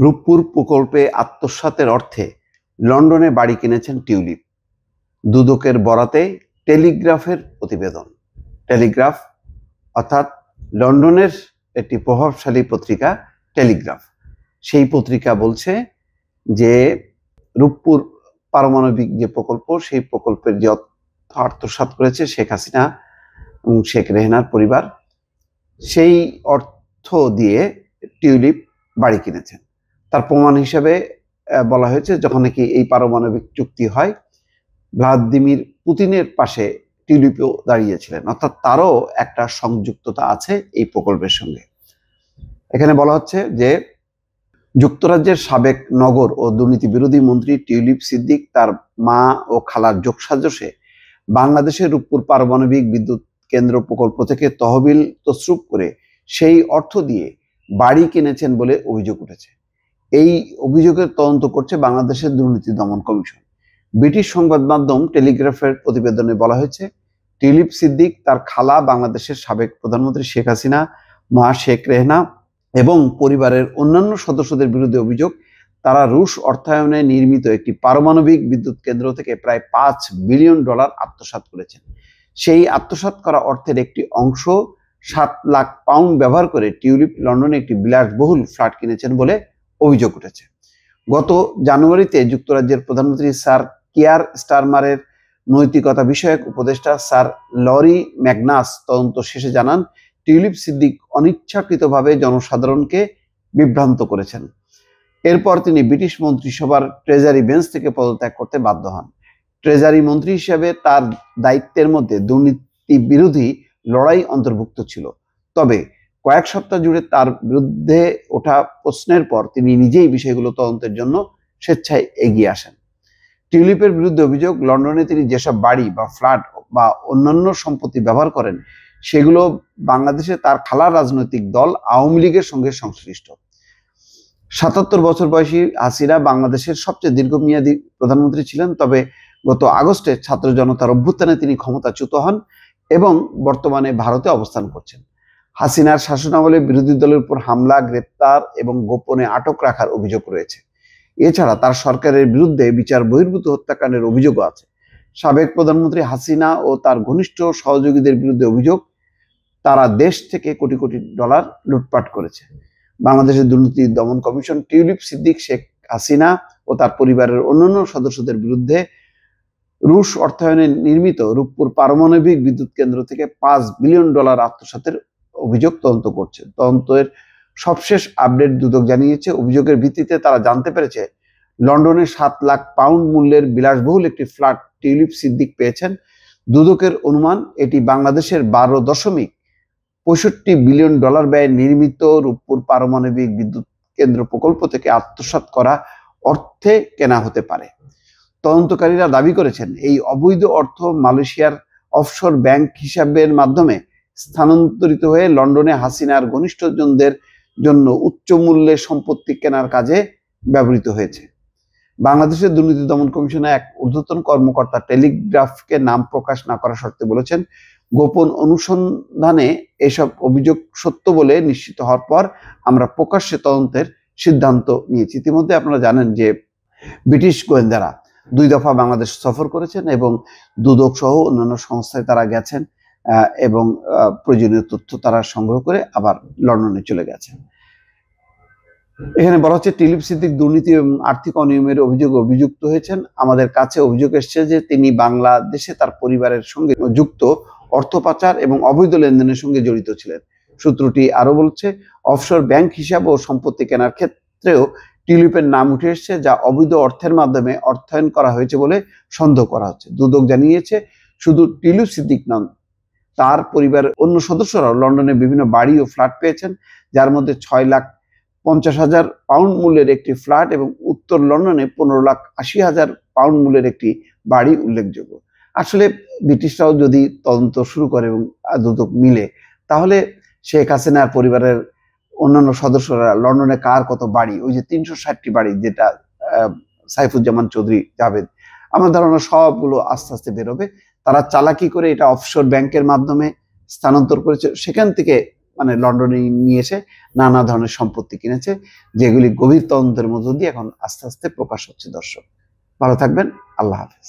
রূপপুর প্রকল্পে আত্মসাতের অর্থে লন্ডনে বাড়ি কিনেছেন টিউলিপ। দুদকের বরাতে টেলিগ্রাফের প্রতিবেদন। টেলিগ্রাফ অর্থাৎ লন্ডনের একটি প্রভাবশালী পত্রিকা টেলিগ্রাফ। সেই পত্রিকা বলছে যে রূপপুর পারমাণবিক যে প্রকল্প, সেই প্রকল্পের যে আত্মসাৎ করেছে শেখ হাসিনা এবং শেখ রেহানার পরিবার, সেই অর্থ দিয়ে টিউলিপ বাড়ি কিনেছেন। তার প্রমাণ হিসেবে বলা হয়েছে, যখন নাকি এই পারমাণবিক চুক্তি হয়, ভ্লাদিমির পুতিনের পাশে টিউলিপও দাঁড়িয়েছিলেন, অর্থাৎ তারও একটা সংযুক্ততা আছে এই প্রকল্পের সঙ্গে। এখানে বলা হচ্ছে যে যুক্তরাজ্যের সাবেক নগর ও দুর্নীতি বিরোধী মন্ত্রী টিউলিপ সিদ্দিক তার মা ও খালার যোগসাজশে বাংলাদেশের রূপপুর পারমাণবিক বিদ্যুৎ কেন্দ্র প্রকল্প থেকে তহবিল তছরূপ করে সেই অর্থ দিয়ে বাড়ি কিনেছেন বলে অভিযোগ উঠেছে। এই অভিযোগের তদন্ত করছে বাংলাদেশের দুর্নীতি দমন কমিশন। ব্রিটিশ সংবাদ মাধ্যম টেলিগ্রাফের প্রতিবেদনে বলা হয়েছে, টিউলিপ সিদ্দিক তার খালা বাংলাদেশের সাবেক প্রধানমন্ত্রী শেখ হাসিনা, মা শেখ রেহানা এবং পরিবারের অন্যান্য সদস্যদের বিরুদ্ধে অভিযোগ, তারা রুশ অর্থায়নে নির্মিত একটি পারমাণবিক বিদ্যুৎ কেন্দ্র থেকে প্রায় $5 বিলিয়ন আত্মসাৎ করেছেন। সেই আত্মসাৎ করা অর্থের একটি অংশ £7 লাখ ব্যবহার করে টিউলিপ লন্ডনে একটি বিলাসবহুল ফ্ল্যাট কিনেছেন বলে অভিযোগ উঠেছে। গত জানুয়ারিতে যুক্তরাজ্যের প্রধানমন্ত্রী স্যার কিয়ার স্টারমারের নৈতিকতা বিষয়ক উপদেষ্টা স্যার লরি ম্যাগনাস তদন্ত শেষে জানান, টিউলিপ সিদ্দিক অনিচ্ছাকৃতভাবে জনসাধারণকে বিভ্রান্ত করেছেন। এরপর তিনি ব্রিটিশ মন্ত্রিসভার ট্রেজারি বেঞ্চ থেকে পদত্যাগ করতে বাধ্য হন। ট্রেজারি মন্ত্রী হিসেবে তার দায়িত্বের মধ্যে দুর্নীতি বিরোধী লড়াই অন্তর্ভুক্ত ছিল। তবে কয়েক সপ্তাহ জুড়ে তার বিরুদ্ধে ওঠা প্রশ্নের পর তিনি নিজেই বিষয়গুলো তদন্তের জন্য স্বেচ্ছায় এগিয়ে আসেন। টিউলিপের বিরুদ্ধে অভিযোগ, লন্ডনে তিনি যেসব বাড়ি বা ফ্ল্যাট বা অন্যান্য সম্পত্তি ব্যবহার করেন, সেগুলো বাংলাদেশে তার খালার রাজনৈতিক দল আওয়ামী লীগের সঙ্গে সংশ্লিষ্ট। ৭৭ বছর বয়সী হাসিনা বাংলাদেশের সবচেয়ে দীর্ঘমেয়াদী প্রধানমন্ত্রী ছিলেন। তবে গত আগস্টে ছাত্র জনতার অভ্যুত্থানে তিনি ক্ষমতাচ্যুত হন এবং বর্তমানে ভারতে অবস্থান করছেন। হাসিনার শাসনামলে বিরোধী দলের উপর হামলা, গ্রেপ্তার এবং গোপনে আটক রাখার অভিযোগ রয়েছে। এছাড়া তার সরকারের বিরুদ্ধে বিচার বহির্ভূত হত্যাকাণ্ডের অভিযোগও আছে। সাবেক প্রধানমন্ত্রী হাসিনা ও তার ঘনিষ্ঠ সহযোগীদের বিরুদ্ধে অভিযোগ, তারা দেশ থেকে কোটি কোটি ডলার লুটপাট করেছে। বাংলাদেশের দুর্নীতি দমন কমিশন টিউলিপ সিদ্দিক, শেখ হাসিনা ও তার পরিবারের অন্যান্য সদস্যদের বিরুদ্ধে রুশ অর্থায়নে নির্মিত রূপপুর পারমাণবিক বিদ্যুৎ কেন্দ্র থেকে $5 বিলিয়ন আত্মসাতের অভিযোগ তদন্ত করছে। তদন্তের সবশেষ আপডেট দুদক জানিয়েছে, অভিযোগের ভিত্তিতে তারা জানতে পেরেছে লন্ডনে £7 লাখ মূল্যের বিলাসবহুল একটি ফ্ল্যাট টিউলিপ সিদ্দিক পেয়েছেন। দুদকের অনুমান, এটি বাংলাদেশের $12.65 বিলিয়ন ব্যয়ে নির্মিত রূপপুর পারমাণবিক বিদ্যুৎ কেন্দ্র প্রকল্প থেকে আত্মসাৎ করা অর্থে কেনা হতে পারে। তদন্তকারীরা দাবি করেছেন, এই অবৈধ অর্থ মালয়েশিয়ার অফশোর ব্যাংক হিসাবের মাধ্যমে স্থানান্তরিত হয়ে লন্ডনে হাসিনার ঘনিষ্ঠজনদের জন্য উচ্চ মূল্যে সম্পত্তি কেনার কাজে ব্যবহৃত হয়েছে। বাংলাদেশের দুর্নীতি দমন কমিশনের এক ঊর্ধ্বতন কর্মকর্তা টেলিগ্রাফকে নাম প্রকাশ না করার শর্তে বলেছেন, গোপন অনুসন্ধানে এসব অভিযোগ সত্য বলে নিশ্চিত হওয়ার পর আমরা প্রকাশ্যে তদন্তের সিদ্ধান্ত নিয়েছি। ইতিমধ্যে আপনারা জানেন যে ব্রিটিশ গোয়েন্দারা 2 দফা বাংলাদেশ সফর করেছেন এবং দুদক সহ অন্যান্য সংস্থায় তারা গেছেন এবং প্রয়োজনীয় তথ্য তারা সংগ্রহ করে আবার লন্ডনে চলে গেছেন। এখানে বলা হচ্ছে, টিউলিপ সিদ্দিক দুর্নীতি এবং আর্থিক অনিয়মের অভিযোগে অভিযুক্ত হয়েছেন। আমাদের কাছে অভিযোগ এসছে যে তিনি বাংলাদেশে তার পরিবারের সঙ্গে যুক্ত অর্থ পাচার এবং অবৈধ লেনদেনের সঙ্গে জড়িত ছিলেন। সূত্রটি আরো বলছে, অফশোর ব্যাংক হিসাব ও সম্পত্তি কেনার ক্ষেত্রেও টিউলিপের নাম উঠে এসছে, যা অবৈধ অর্থের মাধ্যমে অর্থায়ন করা হয়েছে বলে সন্দেহ করা হচ্ছে। দুদক জানিয়েছে, শুধু টিউলিপ সিদ্দিক নন, তার পরিবারের অন্য সদস্যরাও লন্ডনে বিভিন্ন বাড়ি ও ফ্ল্যাট পেয়েছেন, যার মধ্যে £6,50,000 মূল্যের একটি ফ্ল্যাট এবং উত্তর লন্ডনে £15,80,000 মূল্যের একটি বাড়ি উল্লেখযোগ্য। আসলে ব্রিটিশরাও যদি তদন্ত শুরু করে এবং দুদক মিলে, তাহলে শেখ হাসিনার পরিবারের অন্যান্য সদস্যরা লন্ডনে কার কত বাড়ি, ওই যে 360টি বাড়ি যেটা সাইফুজ্জামান চৌধুরী জাভেদ, আমার ধারণা সবগুলো আস্তে আস্তে বেরোবে। তারা চালাকি করে এটা অফশোর ব্যাংকের মাধ্যমে স্থানান্তর করেছে, সেখান থেকে মানে লন্ডনে নিয়ে এসে নানা ধরনের সম্পত্তি কিনেছে, যেগুলি গভীর তদন্তের মধ্য দিয়ে এখন আস্তে আস্তে প্রকাশ হচ্ছে। দর্শক ভালো থাকবেন, আল্লাহ হাফেজ।